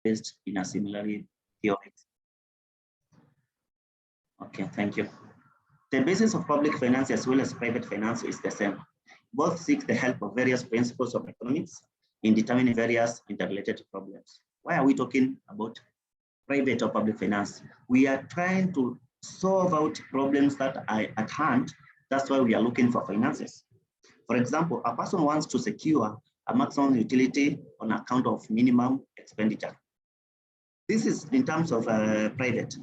based in a similarly theory. Okay, thank you. The basis of public finance as well as private finance is the same. Both seek the help of various principles of economics in determining various interrelated problems. Why are we talking about private or public finance? We are trying to solve out problems that are at hand. That's why we are looking for finances. For example, a person wants to secure a maximum utility on account of minimum expenditure. This is in terms of private.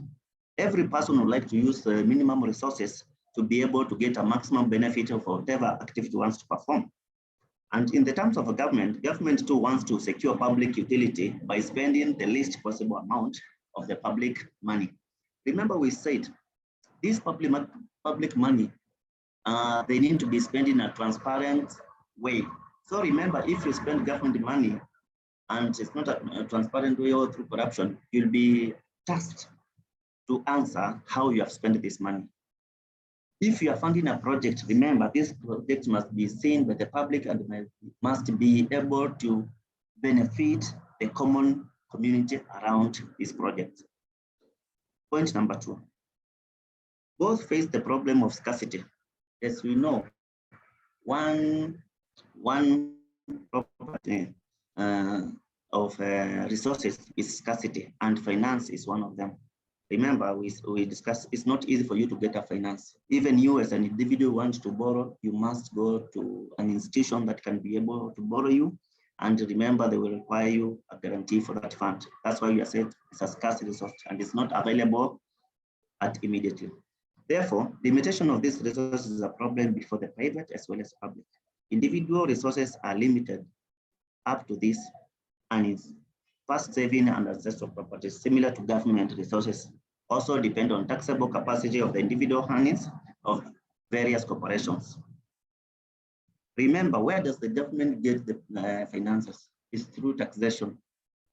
Every person would like to use the minimum resources to be able to get a maximum benefit of whatever activity wants to perform. And in the terms of a government too wants to secure public utility by spending the least possible amount of the public money. Remember we said this public money, they need to be spent in a transparent way. So remember, if you spend government money and it's not a transparent way or through corruption, you'll be tasked to answer how you have spent this money. If you are funding a project, remember this project must be seen by the public and must be able to benefit the common community around this project. Point number 2. Both face the problem of scarcity. As we know, one property of resources is scarcity, and finance is one of them. Remember, we discussed it's not easy for you to get a finance. Even you as an individual want to borrow, you must go to an institution that can be able to borrow you. And remember, they will require you a guarantee for that fund. That's why we are said it's a scarce resource and it's not available at immediately. Therefore, the limitation of these resources is a problem before the private as well as public. Individual resources are limited up to this, and it's fast saving and access to properties similar to government resources also depend on taxable capacity of the individual earnings of various corporations. Remember, where does the government get the finances? It's through taxation,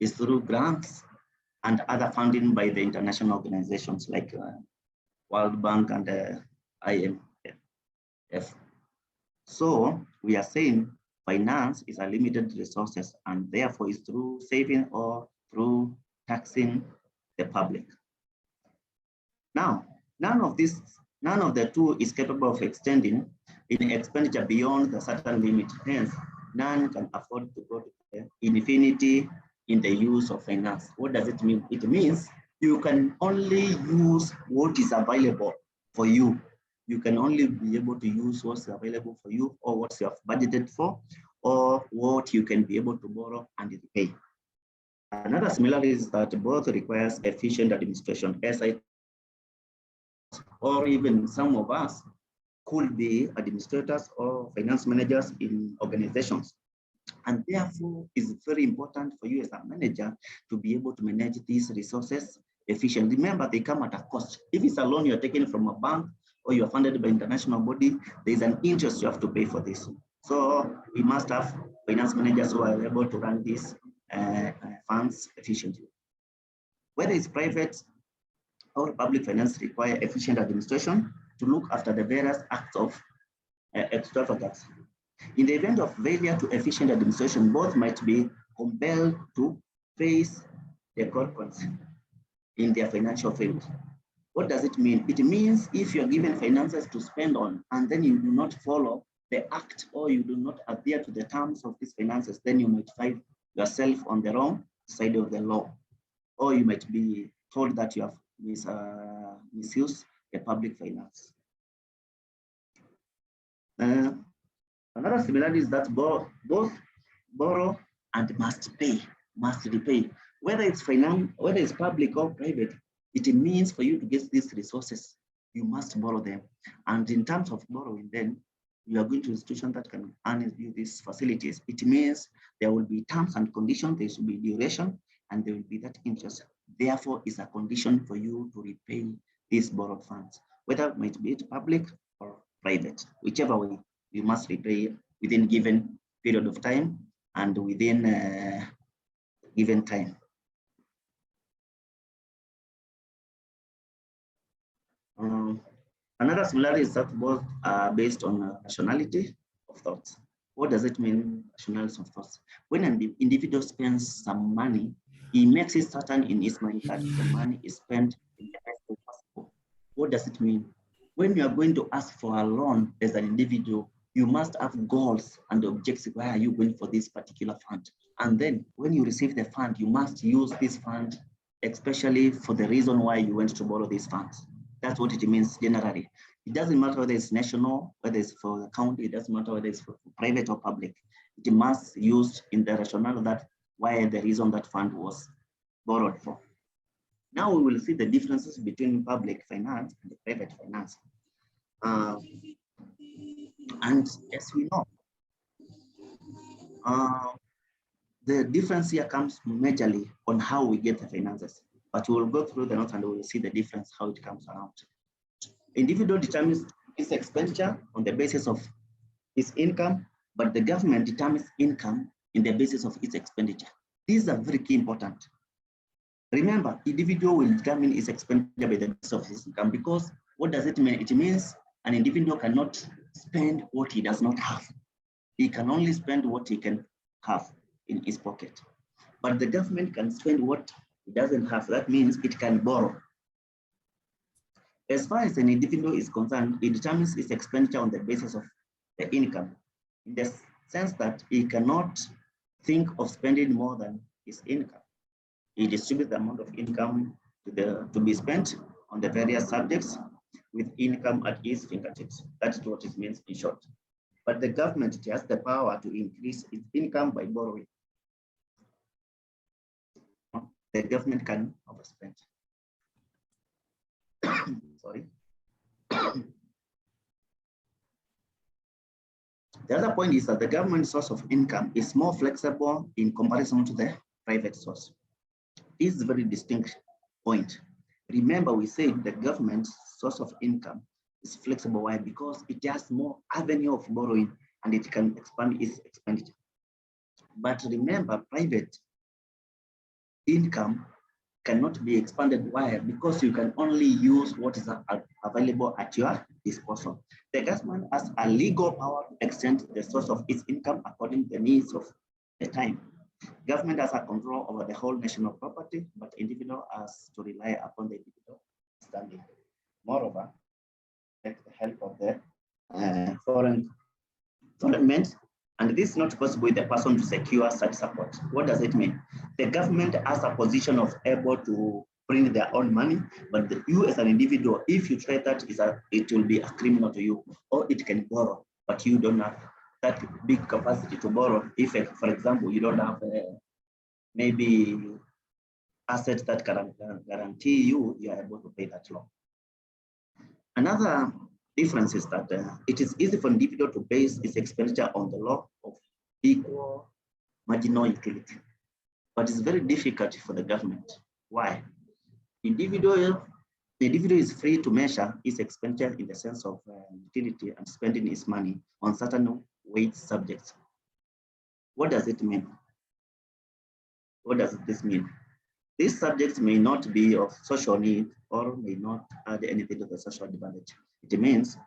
it's through grants and other funding by the international organizations like World Bank and IMF. So we are saying finance is a limited resources and therefore is through saving or through taxing the public. Now, none of the two is capable of extending in expenditure beyond the certain limit. Hence, none can afford to go to the infinity in the use of finance. What does it mean? It means you can only use what is available for you. You can only be able to use what's available for you or what you have budgeted for or what you can be able to borrow and repay. Another similarity is that both requires efficient administration, or even some of us could be administrators or finance managers in organizations. And therefore, it's very important for you as a manager to be able to manage these resources efficiently. Remember, they come at a cost. If it's a loan you're taking from a bank or you're funded by international body, there's an interest you have to pay for this. So we must have finance managers who are able to run these funds efficiently. Whether it's private or public finance require efficient administration to look after the various acts of extravagance. In the event of failure to efficient administration, both might be compelled to face the consequences in their financial field. What does it mean? It means if you're given finances to spend on and then you do not follow the act or you do not adhere to the terms of these finances, then you might find yourself on the wrong side of the law. Or you might be told that you have misused the public finance. Another similarity is that both borrow and must repay. Whether it's finance, whether it's public or private, it means for you to get these resources, you must borrow them. And in terms of borrowing, then you are going to institutions that can earn you these facilities. It means there will be terms and conditions, there should be duration, and there will be that interest. Therefore, it's a condition for you to repay these borrowed funds, whether it might be public or private, whichever way, you must repay within given period of time and within given time. Another similarity is that both are based on rationality of thoughts. What does it mean, rationality of thoughts? When an individual spends some money, he makes it certain in his mind that the money is spent in the best way possible. What does it mean? When you are going to ask for a loan as an individual, you must have goals and objectives. Why are you going for this particular fund? And then when you receive the fund, you must use this fund, especially for the reason why you went to borrow these funds. That's what it means generally. It doesn't matter whether it's national, whether it's for the county, it doesn't matter whether it's for private or public. It must be used in the rationale that why the reason that fund was borrowed for. Now we will see the differences between public finance and the private finance. And as we know, the difference here comes majorly on how we get the finances. But we will go through the notes and we will see the difference, how it comes around. Individual determines its expenditure on the basis of its income, but the government determines income in the basis of its expenditure. These are very key important. Remember, individual will determine its expenditure by the basis of his income, because what does it mean? It means an individual cannot spend what he does not have. He can only spend what he can have in his pocket. But the government can spend what it doesn't have. That means it can borrow. As far as an individual is concerned, it determines its expenditure on the basis of the income, in the sense that he cannot think of spending more than his income. He distributes the amount of income to be spent on the various subjects with income at his fingertips. That's what it means in short. But the government has the power to increase its income by borrowing. The government can overspend. Sorry. The other point is that the government source of income is more flexible in comparison to the private source. This is a very distinct point. Remember, we said the government source of income is flexible. Why? Because it has more avenue of borrowing and it can expand its expenditure. But remember, private income cannot be expanded. Why? Because you can only use what is available at your disposal. The government has a legal power to extend the source of its income according to the needs of the time. Government has a control over the whole national property, but individual has to rely upon the individual standing. Moreover, with the help of the foreign men, and this is not possible with the person to secure such support. What does it mean? The government has a position of able to bring their own money, but you as an individual, if you try that, it will be a criminal to you, or it can borrow, but you don't have that big capacity to borrow. If, for example, you don't have maybe assets that can guarantee you are able to pay that loan. Another difference is that it is easy for an individual to base its expenditure on the law of equal marginal utility, but it's very difficult for the government. Why? The individual is free to measure its expenditure in the sense of utility and spending his money on certain weight subjects. What does it mean? What does this mean? These subjects may not be of social need or may not add anything to the social advantage. It means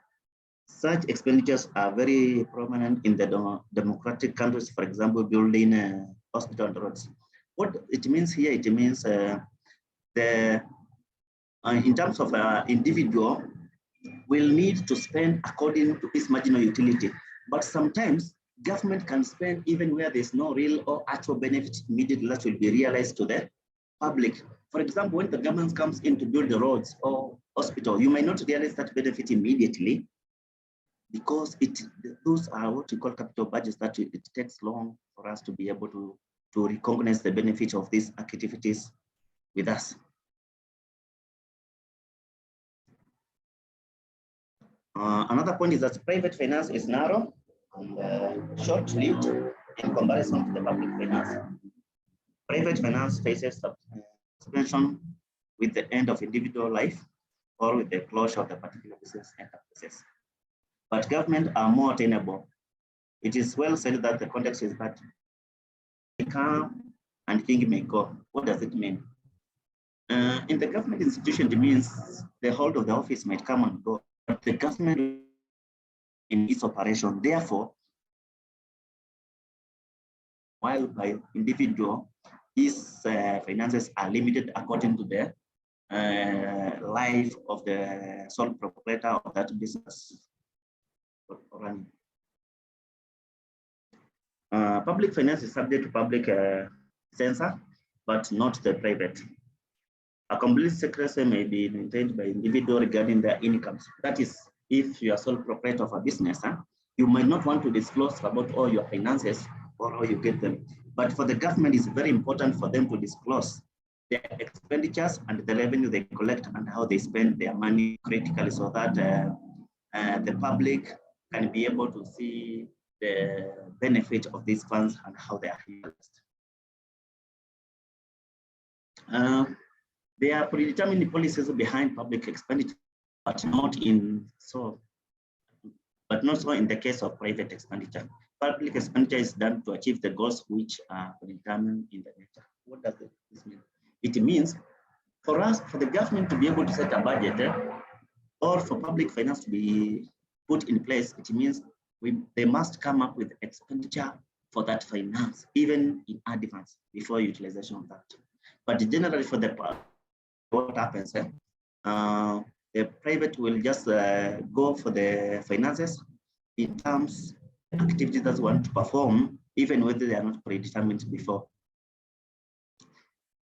such expenditures are very prominent in the democratic countries, for example, building hospital and roads. What it means here, it means in terms of individual will need to spend according to its marginal utility, but sometimes government can spend even where there's no real or actual benefit immediately that will be realized to the public. For example, when the government comes in to build the roads or hospital, you may not realize that benefit immediately because those are what we call capital budgets that it takes long for us to be able to recognize the benefit of these activities with us. Another point is that private finance is narrow and short-lived in comparison to the public finance. Private finance faces suspension with the end of individual life or with the closure of the particular business enterprises. But government are more attainable. It is well said that the context is that come and king may go. What does it mean? In the government institution, it means the hold of the office might come and go, but the government in its operation, therefore, while by individual, these finances are limited according to the life of the sole proprietor of that business running. Public finance is subject to public censor, but not the private. A complete secrecy may be maintained by individual regarding their incomes. That is, if you are sole proprietor of a business, you might not want to disclose about all your finances or how you get them. But for the government, it's very important for them to disclose their expenditures and the revenue they collect and how they spend their money critically, so that the public can be able to see the benefit of these funds and how they are utilized. There are predetermined policies behind public expenditure, but not so in the case of private expenditure. Public expenditure is done to achieve the goals which are predetermined in the nature. What does this mean? It means for the government to be able to set a budget, or for public finance to be put in place, it means they must come up with expenditure for that finance, even in advance, before utilization of that. But generally for the what happens, the private will just go for the finances in terms of activities that want to perform, even whether they are not predetermined before.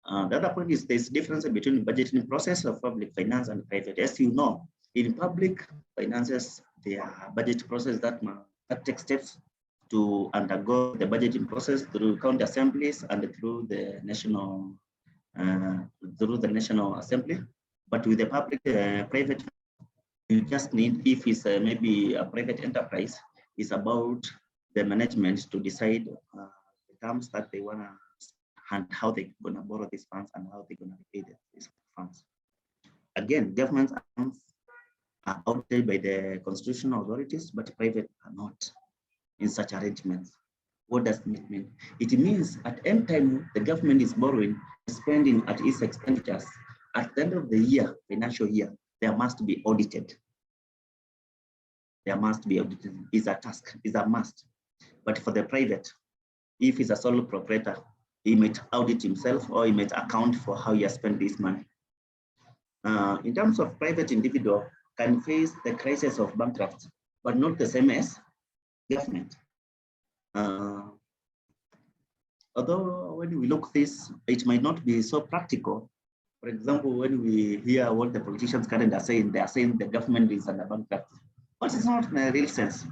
The other point is there's difference between the budgeting process of public finance and private. As you know, in public finances, there are budget process that take steps to undergo the budgeting process through county assemblies and through the national assembly. But with the public private, you just need, if it's maybe a private enterprise, it's about the management to decide the terms that they want to and how they're going to borrow these funds and how they're going to repay these funds. Again, government funds are audited by the constitutional authorities, but private are not in such arrangements. What does it mean? It means at any time the government is borrowing, spending at its expenditures, at the end of the year, financial year, there must be audited. There must be audited. It's a task, it's a must. But for the private, if he's a sole proprietor, he might audit himself or he might account for how he has spent this money. In terms of private individual can face the crisis of bankruptcy, but not the same as government. Although when we look this, it might not be so practical. For example, when we hear what the politicians currently are saying, they are saying the government is under bankruptcy, but it's not in a real sense.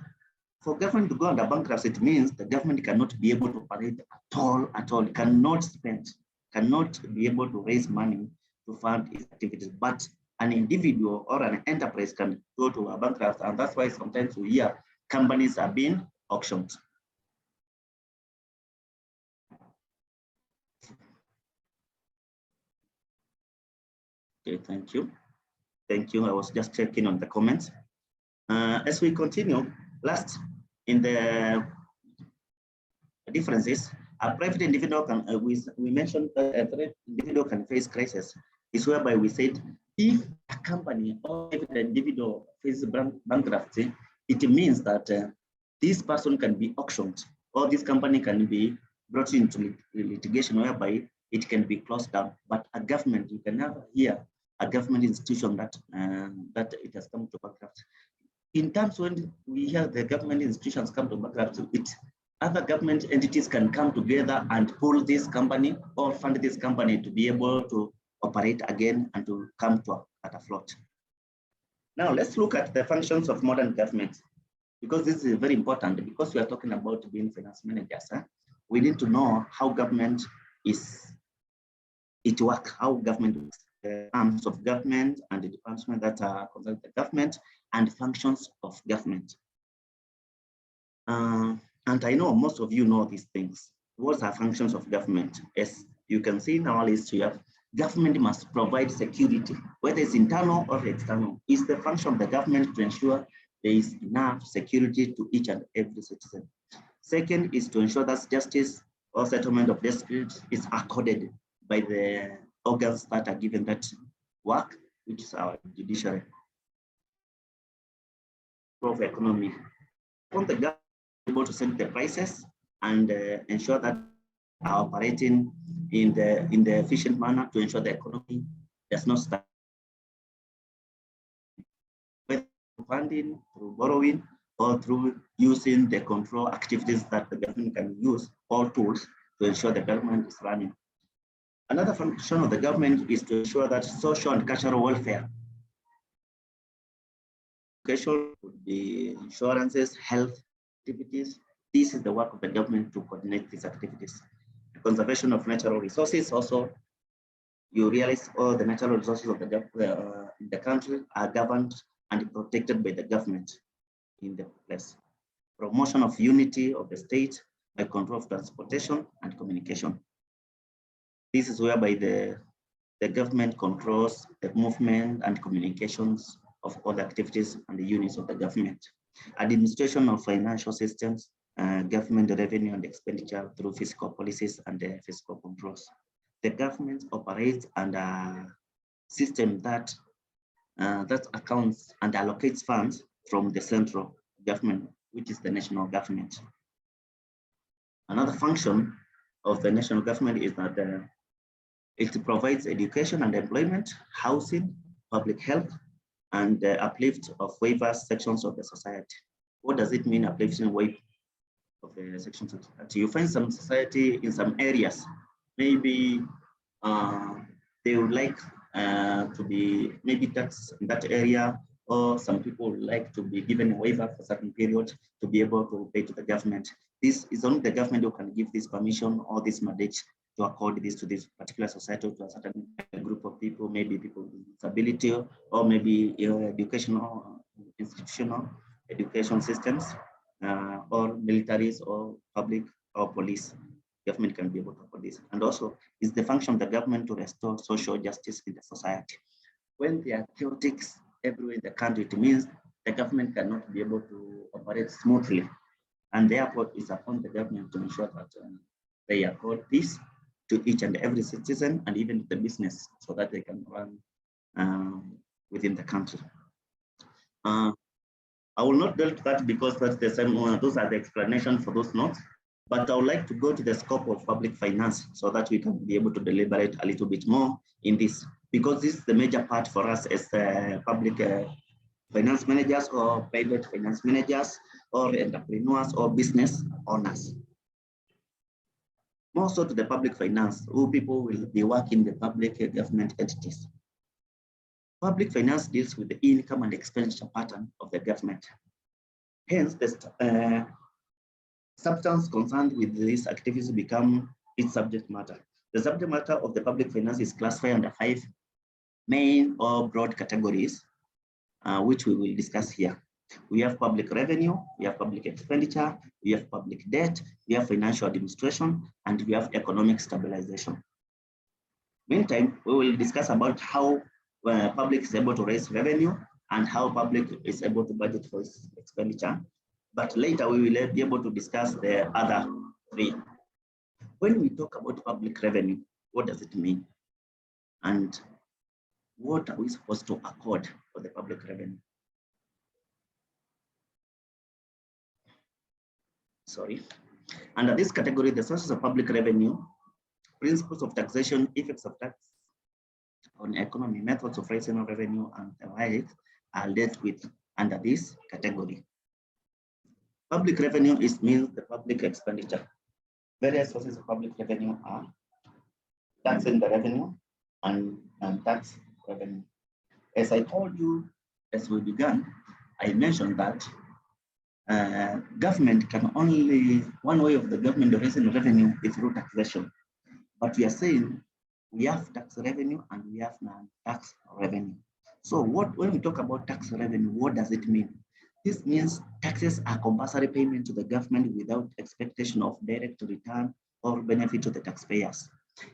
For government to go under bankruptcy, it means the government cannot be able to operate at all, cannot spend, cannot be able to raise money to fund its activities. But an individual or an enterprise can go to a bankruptcy, and that's why sometimes we hear companies are being auctioned. Okay, thank you. Thank you. I was just checking on the comments. As we continue, last in the differences, a private individual can, we mentioned that a private individual can face crisis, is whereby we said if a company or if an individual faces bankruptcy, it means that this person can be auctioned or this company can be brought into litigation whereby it can be closed down. But a government, you can never hear a government institution that it has come to bankruptcy. In terms when we hear the government institutions come to bankruptcy, other government entities can come together and pull this company or fund this company to be able to operate again and to come to at a float. Now let's look at the functions of modern government, because this is very important because we are talking about being finance managers. We need to know how government works, how government works, the arms of government and the departments that are concerned with the government and functions of government. And I know most of you know these things. What are functions of government? As you can see in our list here, government must provide security, whether it's internal or external. It's the function of the government to ensure there is enough security to each and every citizen. Second is to ensure that justice or settlement of disputes is accorded by the organs that are given that work, which is our judiciary. Of economy. On the government able to set the prices and ensure that are operating in the efficient manner to ensure the economy does not start through funding, through borrowing, or through using the control activities that the government can use, all tools to ensure the government is running. Another function of the government is to ensure that social and cultural welfare, education, would be insurances, health activities. This is the work of the government to coordinate these activities. The conservation of natural resources also, you realize all the natural resources of the country are governed and protected by the government in the place. Promotion of unity of the state by control of transportation and communication. This is whereby the government controls the movement and communications of all the activities and the units of the government. Administration of financial systems, government revenue and expenditure through fiscal policies and fiscal controls. The government operates under a system that accounts and allocates funds from the central government, which is the national government. Another function of the national government is that it provides education and employment, housing, public health, and the uplift of diverse sections of the society. What does it mean, uplifting wave of the sections of society? You find some society in some areas, maybe they would like to be maybe taxed in that area, or some people would like to be given a waiver for a certain period to be able to pay to the government. This is only the government who can give this permission or this mandate to accord this to this particular society, to a certain group of people, maybe people with disability, or maybe educational, institutional education systems, or militaries, or public, or police. Government can be able to afford this. And also, it's the function of the government to restore social justice in the society. When there are chaotics everywhere in the country, it means the government cannot be able to operate smoothly. And therefore, it's upon the government to ensure that they accord peace to each and every citizen, and even the business, so that they can run within the country. I will not delve to that because that's the same one. Those are the explanation for those notes. But I would like to go to the scope of public finance so that we can be able to deliberate a little bit more in this, because this is the major part for us as public finance managers, or private finance managers, or entrepreneurs, or business owners. More so to the public finance, who people will be working in the public government entities. Public finance deals with the income and expenditure pattern of the government. Hence, the substance concerned with these activities become its subject matter. The subject matter of the public finance is classified under 5 main or broad categories, which we will discuss here. We have public revenue, we have public expenditure, we have public debt, we have financial administration, and we have economic stabilization. Meantime, we will discuss about how public is able to raise revenue and how public is able to budget for its expenditure. But later we will be able to discuss the other 3. When we talk about public revenue, what does it mean? And what are we supposed to accord for the public revenue? Sorry. Under this category, the sources of public revenue, principles of taxation, effects of tax on economy, methods of raising revenue, and the like are dealt with under this category. Public revenue means the public expenditure. Various sources of public revenue are tax in the revenue and tax revenue. As I told you as we began, I mentioned that government can only, one way of the government raising revenue is through taxation. But we are saying we have tax revenue and we have non-tax revenue. So when we talk about tax revenue, what does it mean? This means taxes are compulsory payment to the government without expectation of direct return or benefit to the taxpayers.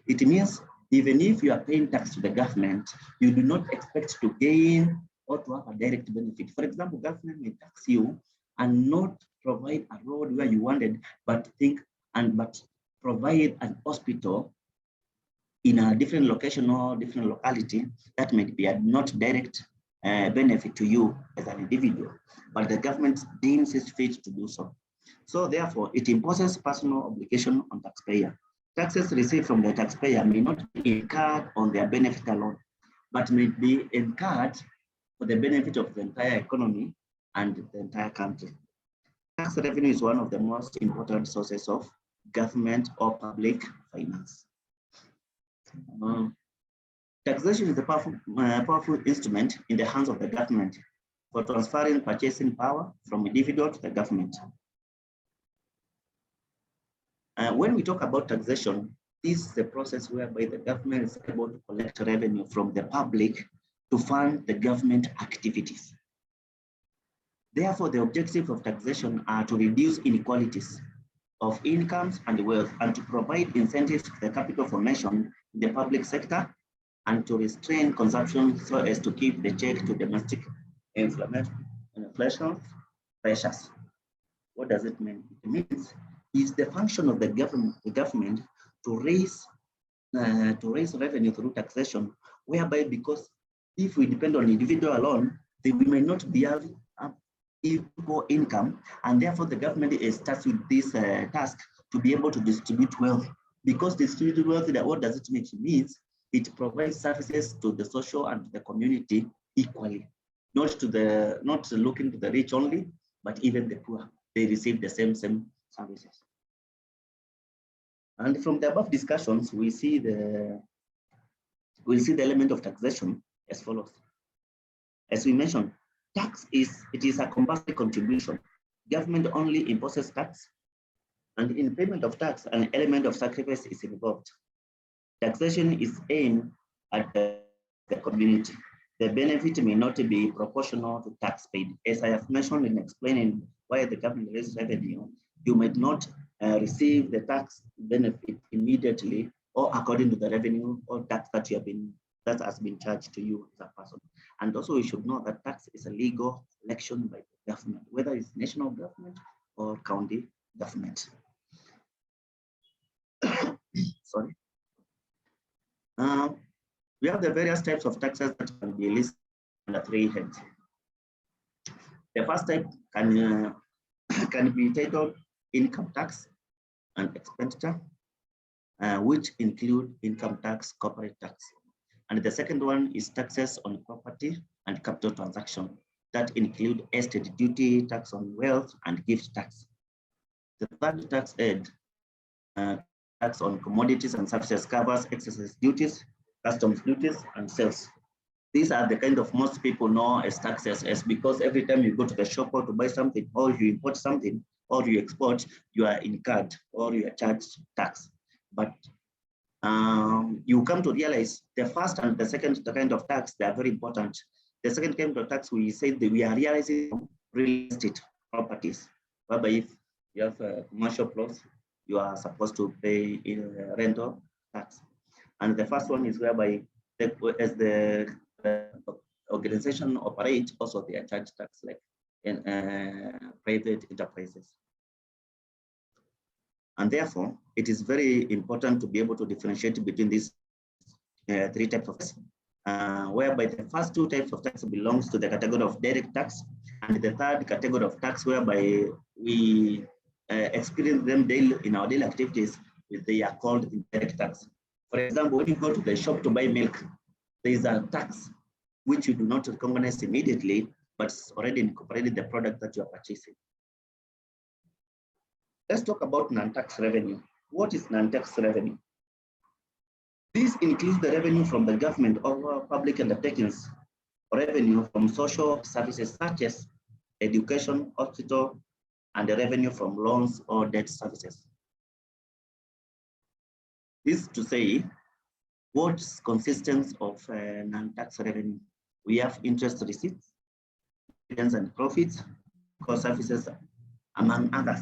It means even if you are paying tax to the government, you do not expect to gain or to have a direct benefit. For example, government may tax you and not provide a road where you wanted, but provide an hospital in a different location or different locality that may be a not direct benefit to you as an individual, but the government deems it fit to do so. So therefore, it imposes personal obligation on taxpayer. Taxes received from the taxpayer may not be incurred on their benefit alone, but may be incurred for the benefit of the entire economy and the entire country. Tax revenue is one of the most important sources of government or public finance. Taxation is a powerful instrument in the hands of the government for transferring purchasing power from individual to the government. When we talk about taxation, this is the process whereby the government is able to collect revenue from the public to fund the government activities. Therefore, the objectives of taxation are to reduce inequalities of incomes and wealth and to provide incentives to the capital formation in the public sector and to restrain consumption so as to keep the check to domestic inflation pressures. What does it mean? It means it's the function of the government to raise revenue through taxation, whereby because if we depend on individual alone, then we may not be having equal income, and therefore the government is tasked with this task to be able to distribute wealth. Because distribute wealth, what does it mean? It means it provides services to the social and the community equally, not looking to the rich only, but even the poor. They receive the same services. And from the above discussions, we'll see the element of taxation as follows. As we mentioned, it is a compulsory contribution. Government only imposes tax, and in payment of tax, an element of sacrifice is involved. Taxation is aimed at the community. The benefit may not be proportional to tax paid. As I have mentioned in explaining why the government raises revenue, you might not receive the tax benefit immediately or according to the revenue or tax that has been charged to you as a person. And also you should know that tax is a legal collection by the government, whether it's national government or county government. Sorry. We have the various types of taxes that can be listed under 3 heads. The first type can be titled income tax and expenditure, which include income tax, corporate tax. And the second one is taxes on property and capital transaction that include estate duty, tax on wealth, and gift tax. The third tax head, tax on commodities and services, covers excise duties, customs duties, and sales. These are the kind of most people know as taxes, as because every time you go to the shop or to buy something, or you import something, or you export, you are incurred or you are charged tax. But you come to realize the first and the second kind of tax, they are very important. The second kind of tax, we say that we are realizing real estate properties, whereby if you have a commercial plots, you are supposed to pay rental tax. And the first one is whereby as the organization operates, also they are charged tax like in private enterprises. And therefore, it is very important to be able to differentiate between these 3 types of tax, whereby the first 2 types of tax belongs to the category of direct tax, and the third category of tax whereby we experience them daily in our daily activities, they are called indirect tax. For example, when you go to the shop to buy milk, there is a tax which you do not recognize immediately, but it's already incorporated the product that you are purchasing. Let's talk about non-tax revenue. What is non-tax revenue? This includes the revenue from the government over public undertakings, revenue from social services such as education, hospital, and the revenue from loans or debt services. This is to say, what's consistence of non-tax revenue? We have interest receipts, dividends and profits, cost services, among others.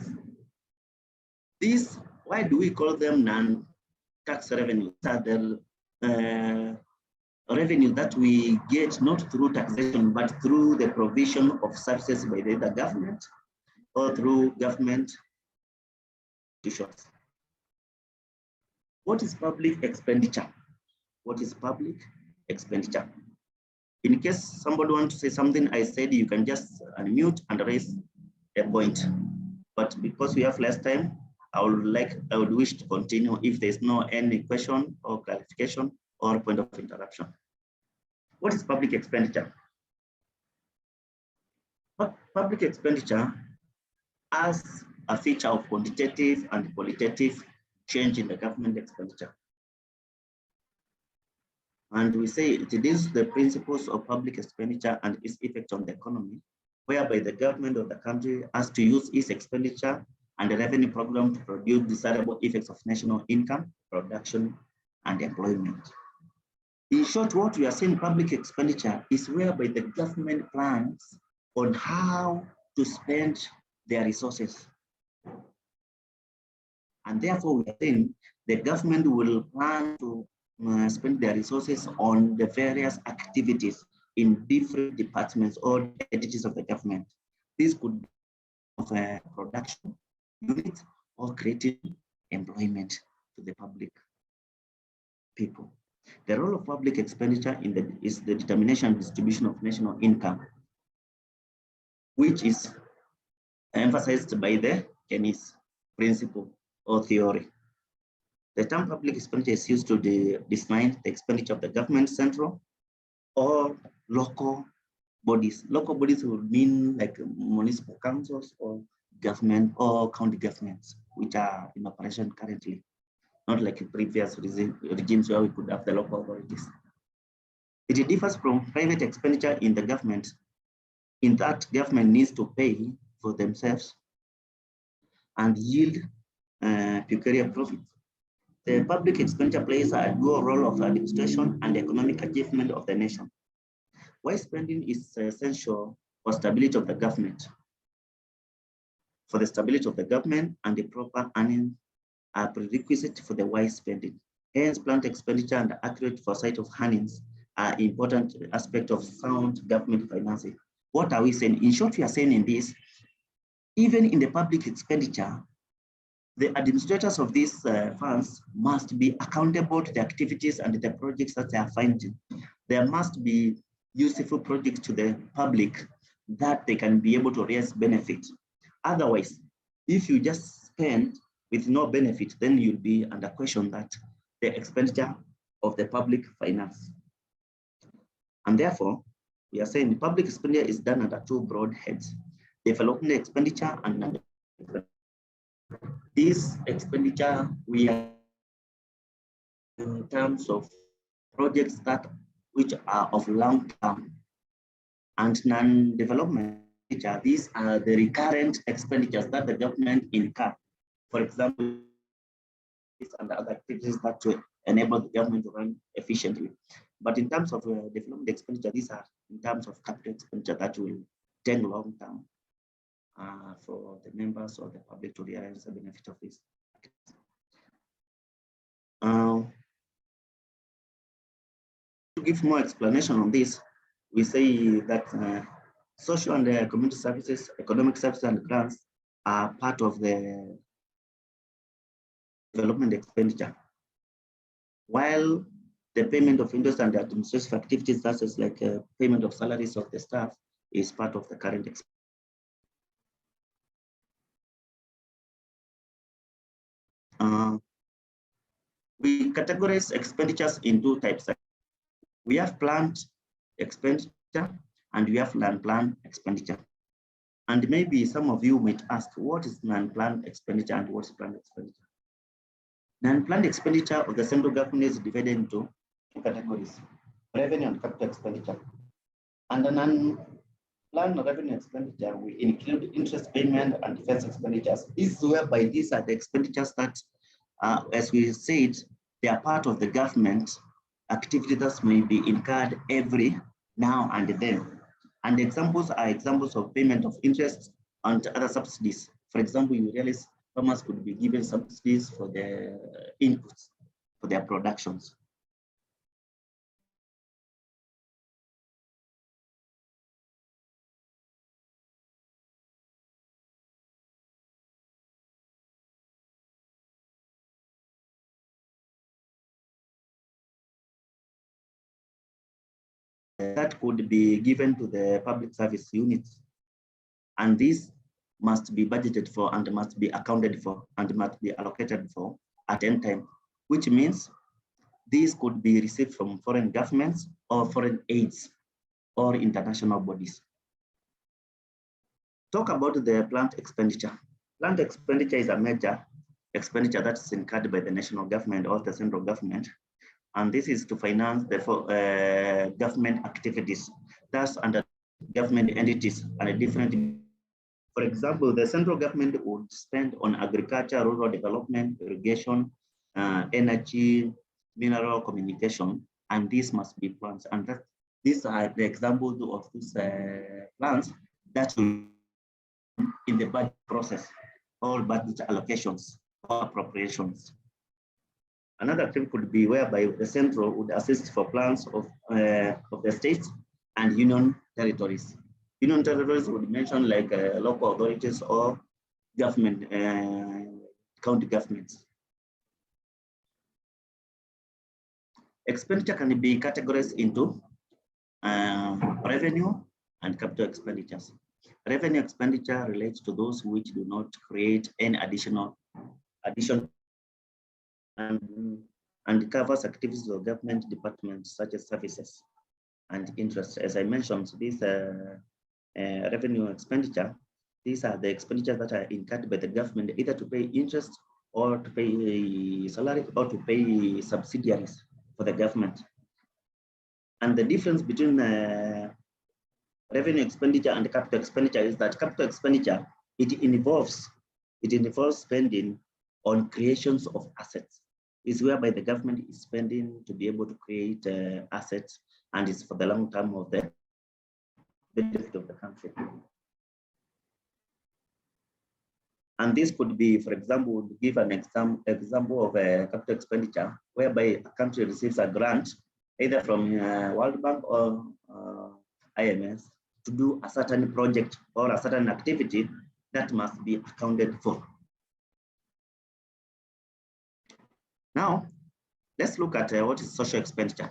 These, why do we call them non-tax revenue? These are the revenue that we get not through taxation, but through the provision of services by the government or through government institutions. What is public expenditure? What is public expenditure? In case somebody wants to say something I said, you can just unmute and raise a point. But because we have less time, I would wish to continue if there's no any question or clarification or point of interruption. What is public expenditure? Public expenditure as a feature of quantitative and qualitative change in the government expenditure. And we say it is the principles of public expenditure and its effect on the economy, whereby the government of the country has to use its expenditure and the revenue program to produce desirable effects of national income, production, and employment. In short, what we are saying public expenditure is whereby the government plans on how to spend their resources. And therefore, we are saying the government will plan to spend their resources on the various activities in different departments or entities of the government. This could be of a production unit or creating employment to the public people. The role of public expenditure is the determination and distribution of national income, which is emphasized by the Keynes principle or theory. The term public expenditure is used to define the expenditure of the government, central or local bodies. Local bodies would mean like municipal councils or government or county governments, which are in operation currently, not like previous regimes where we could have the local authorities. It differs from private expenditure in the government, in that government needs to pay for themselves and yield peculiar profits. The public expenditure plays a dual role of administration and economic achievement of the nation. Why spending is essential for stability of the government. For the stability of the government and the proper earning are prerequisite for the wise spending. Hence, planned expenditure and accurate foresight of earnings are important aspects of sound government financing. What are we saying? In short, we are saying in this, even in the public expenditure, the administrators of these funds must be accountable to the activities and the projects that they are funding. There must be useful projects to the public that they can be able to raise benefit. Otherwise, if you just spend with no benefit, then you'll be under question that the expenditure of the public finance. And therefore, we are saying the public expenditure is done under two broad heads: development expenditure and this expenditure we are in terms of projects which are of long term and non-development expenditure. These are the recurrent expenditures that the government incur. For example, and other activities that to enable the government to run efficiently. But in terms of development expenditure, these are in terms of capital expenditure that will take long term for the members or the public to realize the benefit of this. To give more explanation on this, we say that social and community services, economic services and grants are part of the development expenditure, while the payment of interest and administrative activities, such as like payment of salaries of the staff, is part of the current expenditure. We categorize expenditures in two types. We have planned expenditure and we have non-planned expenditure. And maybe some of you might ask, what is non-planned expenditure and what is planned expenditure? Non-planned expenditure of the central government is divided into two categories: revenue and capital expenditure. Under non-planned revenue expenditure, we include interest payment and defense expenditures. This is whereby these are the expenditures that, as we said, they are part of the government activities that may be incurred every now and then. And examples are examples of payment of interest and other subsidies. For example, you realize farmers could be given subsidies for their inputs, for their productions. That could be given to the public service units. And these must be budgeted for and must be accounted for and must be allocated for at any time, which means these could be received from foreign governments or foreign aids or international bodies. Talk about the planned expenditure. Planned expenditure is a major expenditure that is incurred by the national government or the central government, and this is to finance the government activities, thus under government entities and different. For example, the central government would spend on agriculture, rural development, irrigation, energy, mineral communication, and these must be plans. And these are the examples of these plans that will in the budget process or budget allocations or appropriations. Another thing could be whereby the central would assist for plans of the states and union territories. Union territories would mention like local authorities or government, county governments. Expenditure can be categorized into revenue and capital expenditures. Revenue expenditure relates to those which do not create any addition and covers activities of government departments such as services and interest. As I mentioned, this revenue expenditure, these are the expenditures that are incurred by the government either to pay interest or to pay salary or to pay subsidiaries for the government. And the difference between revenue expenditure and capital expenditure is that capital expenditure, it involves spending on creations of assets. Is whereby the government is spending to be able to create assets, and it's for the long term of the benefit of the country. And this could be, for example, to give an example of a capital expenditure whereby a country receives a grant either from World Bank or IMF to do a certain project or a certain activity that must be accounted for. Now, let's look at what is social expenditure.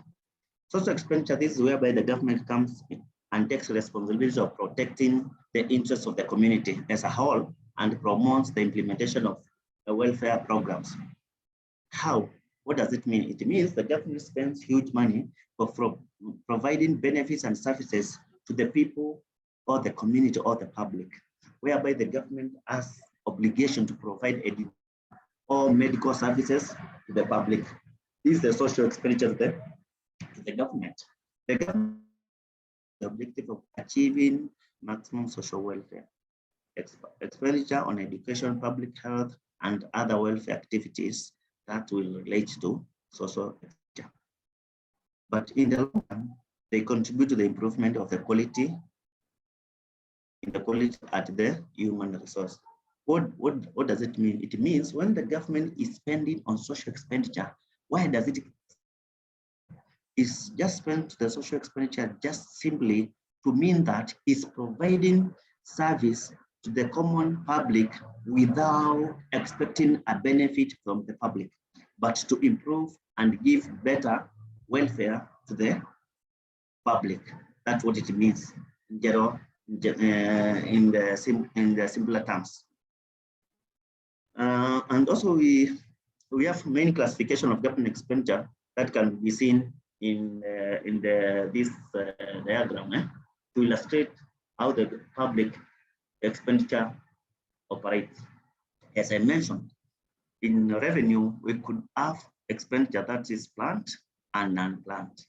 Social expenditure, this is whereby the government comes in and takes responsibility of protecting the interests of the community as a whole and promotes the implementation of the welfare programs. How? What does it mean? It means the government spends huge money for providing benefits and services to the people or the community or the public, whereby the government has obligation to provide education or medical services to the public. This is the social expenditure to the government. The government has the objective of achieving maximum social welfare. Expenditure on education, public health, and other welfare activities that will relate to social expenditure. But in the long run, they contribute to the improvement of the quality at the human resource. What does it mean? It means when the government is spending on social expenditure, why does it is just spent the social expenditure just simply to mean that it's providing service to the common public without expecting a benefit from the public, but to improve and give better welfare to the public. That's what it means in general, in the simpler terms. And also we have many classification of government expenditure that can be seen in this diagram to illustrate how the public expenditure operates. As I mentioned, in revenue, we could have expenditure that is planned and non-planned.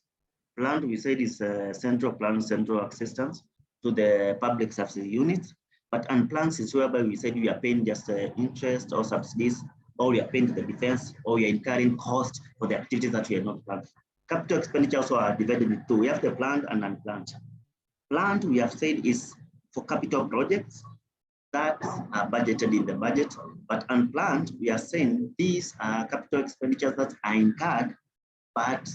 Planned, we said, is central plan, central assistance to the public subsidy units. But unplanned is whereby we said we are paying just interest or subsidies, or we are paying to the defense, or we are incurring cost for the activities that we are not planned. Capital expenditure also are divided into two. We have the planned and unplanned. Planned, we have said, is for capital projects that are budgeted in the budget, but unplanned, we are saying these are capital expenditures that are incurred, but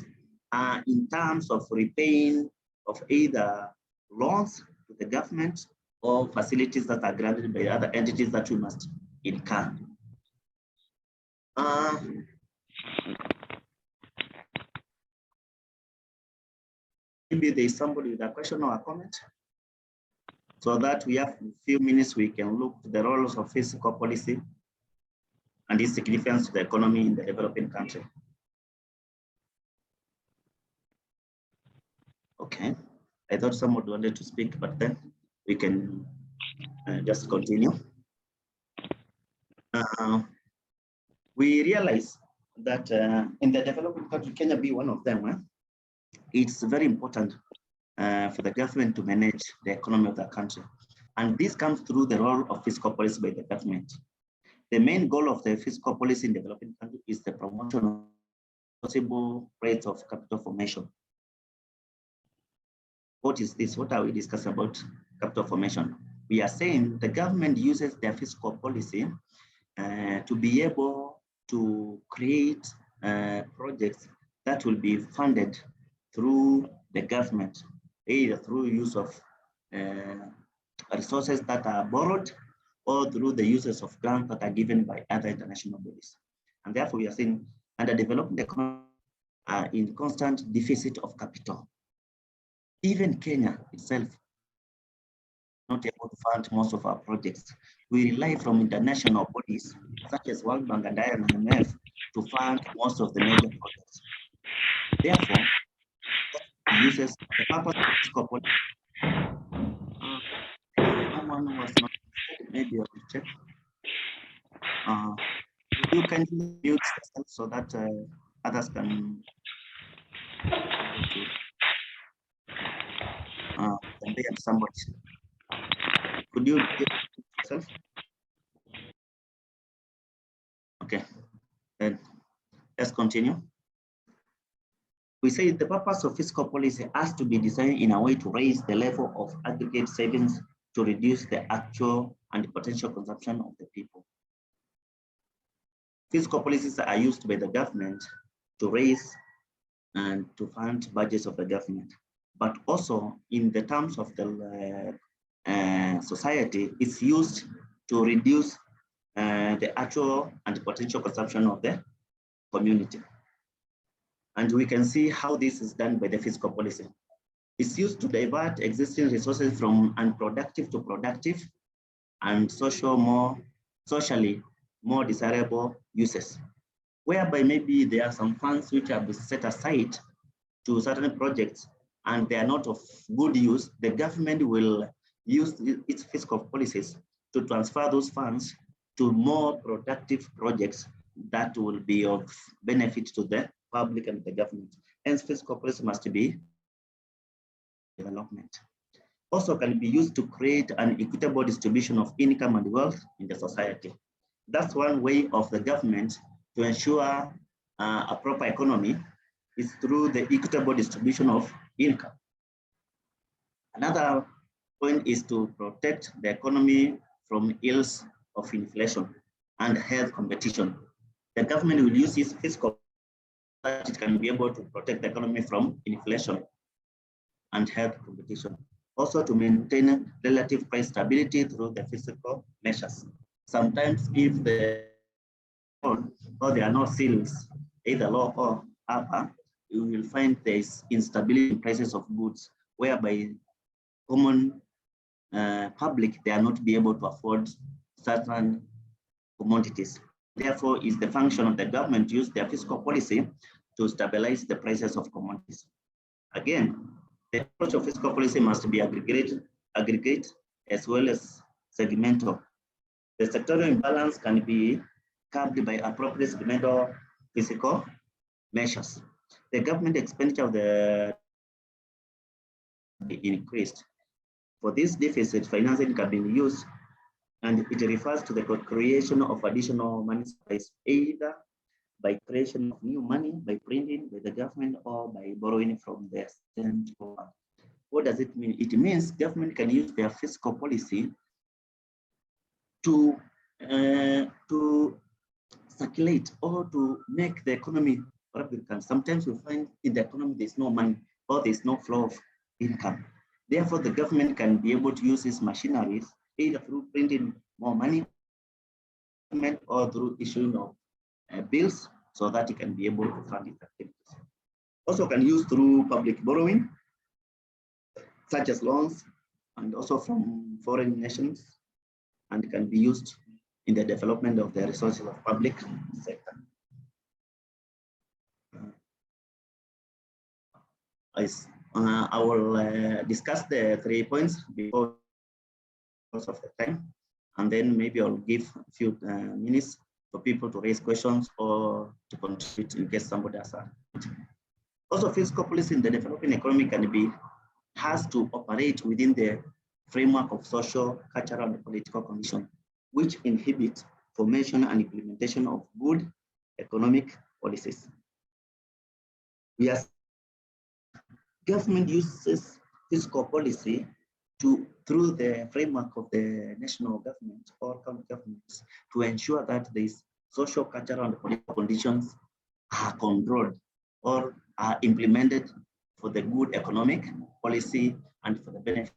in terms of repaying of either loans to the government or facilities that are granted by other entities that we must incur. Maybe there is somebody with a question or a comment. So that we have a few minutes, we can look at the roles of fiscal policy and its significance to the economy in the developing country. Okay, I thought someone wanted to speak, but then we can just continue. We realize that in the developing country, Kenya be one of them, it's very important for the government to manage the economy of the country. And this comes through the role of fiscal policy by the government. The main goal of the fiscal policy in developing countries is the promotion of possible rates of capital formation. What is this? What are we discussing about capital formation? We are saying the government uses their fiscal policy to be able to create projects that will be funded through the government, either through use of resources that are borrowed or through the uses of grants that are given by other international bodies. And therefore, we are seeing underdeveloped economies are in constant deficit of capital. Even Kenya itself not able to fund most of our projects. We rely from international bodies such as World Bank and IMF to fund most of the major projects. Therefore, uses the purpose of fiscal policy. Someone who was not, maybe I will check. You can mute yourself so that others can convey somebody. Could you mute yourself? Okay, then let's continue. We say the purpose of fiscal policy has to be designed in a way to raise the level of aggregate savings to reduce the actual and potential consumption of the people. Fiscal policies are used by the government to raise and to fund budgets of the government, but also in the terms of the society, it's used to reduce the actual and potential consumption of the community. And we can see how this is done by the fiscal policy. It's used to divert existing resources from unproductive to productive and socially more desirable uses, whereby maybe there are some funds which have been set aside to certain projects and they are not of good use. The government will use its fiscal policies to transfer those funds to more productive projects that will be of benefit to the public and the government. Hence, fiscal policy must be development. Also can be used to create an equitable distribution of income and wealth in the society. That's one way of the government to ensure a proper economy is through the equitable distribution of income. Another point is to protect the economy from ills of inflation and health competition. The government will use its fiscal that it can be able to protect the economy from inflation and health competition. Also to maintain relative price stability through the fiscal measures. Sometimes if there are no ceilings, either low or upper, you will find there is instability in prices of goods, whereby common public, they are not be able to afford certain commodities. Therefore, is the function of the government to use their fiscal policy to stabilize the prices of commodities. Again, the approach of fiscal policy must be aggregate as well as segmental. The sectoral imbalance can be curbed by appropriate segmental fiscal measures. The government expenditure of the increased. For this deficit, financing can be used, and it refers to the creation of additional money supplies, either by creation of new money, by printing by the government, or by borrowing from the central bank. What does it mean? It means government can use their fiscal policy to circulate or to make the economy replicant. Sometimes we find in the economy there's no money or there's no flow of income. Therefore, the government can be able to use its machineries either through printing more money or through issuing of bills so that it can be able to fund its activities. Also can use through public borrowing, such as loans and also from foreign nations, and can be used in the development of the resources of public sector. I will discuss the 3 points before of the time, and then maybe I'll give a few minutes for people to raise questions or to contribute in case somebody has a. Also, fiscal policy in the developing economy has to operate within the framework of social, cultural, and political conditions, which inhibit formation and implementation of good economic policies. Government uses fiscal policy through the framework of the national government or county governments to ensure that these social, cultural, and political conditions are controlled or are implemented for the good economic policy and for the benefit of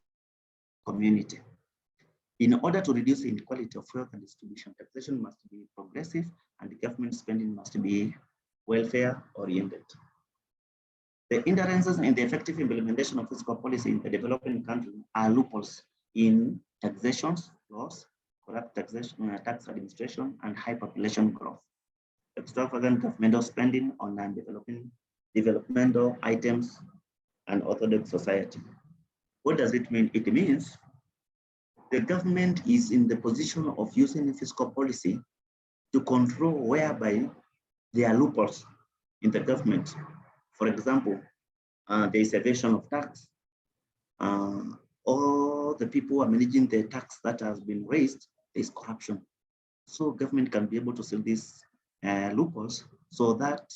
the community. In order to reduce inequality of wealth and distribution, taxation must be progressive and the government spending must be welfare oriented. The hindrances in the effective implementation of fiscal policy in the developing country are loopholes in taxation laws, corrupt taxation, tax administration, and high population growth. Extravagant governmental spending on developmental items and orthodox society. What does it mean? It means the government is in the position of using fiscal policy to control whereby there are loopholes in the government. For example, there is evasion of tax, or the people who are managing the tax that has been raised, there is corruption. So government can be able to seal these loopholes so that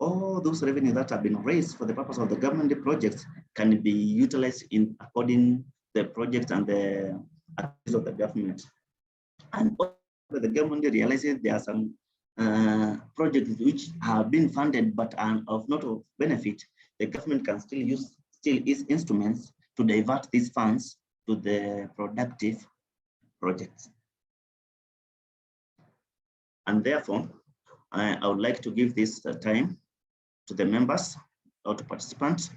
all those revenue that have been raised for the purpose of the government projects can be utilized in according the projects and the activities of the government. And the government realizes there are some projects which have been funded but are of not of benefit, the government can still use its instruments to divert these funds to the productive projects. And therefore, I would like to give this time to the members or to participants,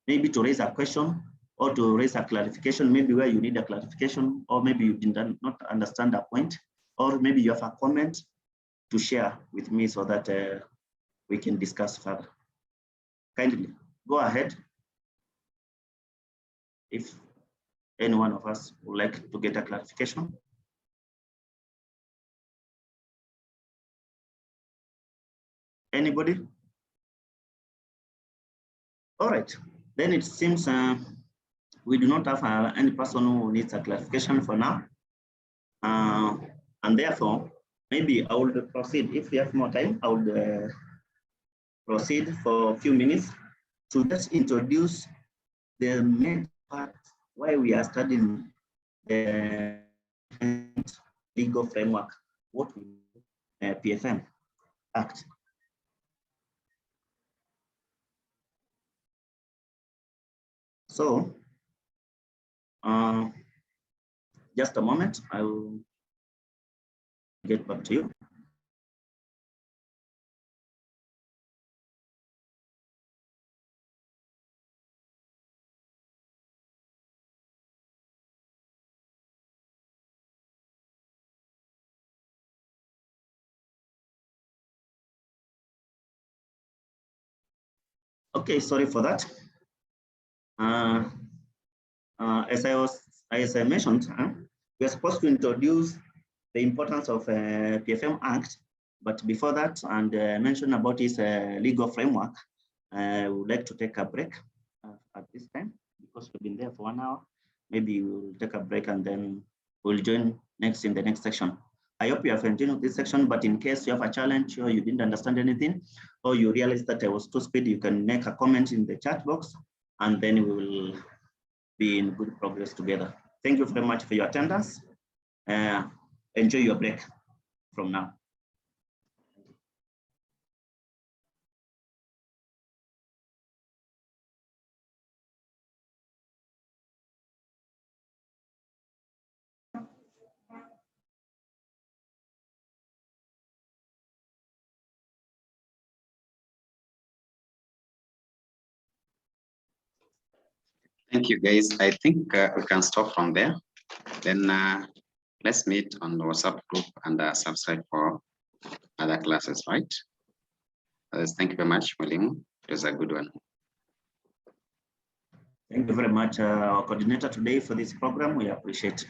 maybe to raise a question or to raise a clarification, maybe where you need a clarification, or maybe you did not understand a point, or maybe you have a comment to share with me so that we can discuss further. Kindly go ahead. If any one of us would like to get a clarification. Anybody? All right, then it seems we do not have any person who needs a clarification for now. And therefore, maybe I will proceed. If we have more time, I would proceed for a few minutes to just introduce the main part why we are studying the legal framework, what we PFM Act. So, just a moment, I will get back to you. Okay, sorry for that. As I mentioned, we are supposed to introduce the importance of PFM Act, but before that, and mention about its legal framework, I would like to take a break at this time because we've been there for 1 hour. Maybe we'll take a break and then we'll join next in the next section. I hope you have enjoyed this section, but in case you have a challenge or you didn't understand anything, or you realize that I was too speedy, you can make a comment in the chat box, and then we will be in good progress together. Thank you very much for your attendance. Enjoy your break from now. Thank you, guys. I think we can stop from there. Then let's meet on the WhatsApp group and subscribe for other classes, right? Thank you very much, Mwalimu. It was a good one. Thank you very much, our coordinator today for this program. We appreciate it.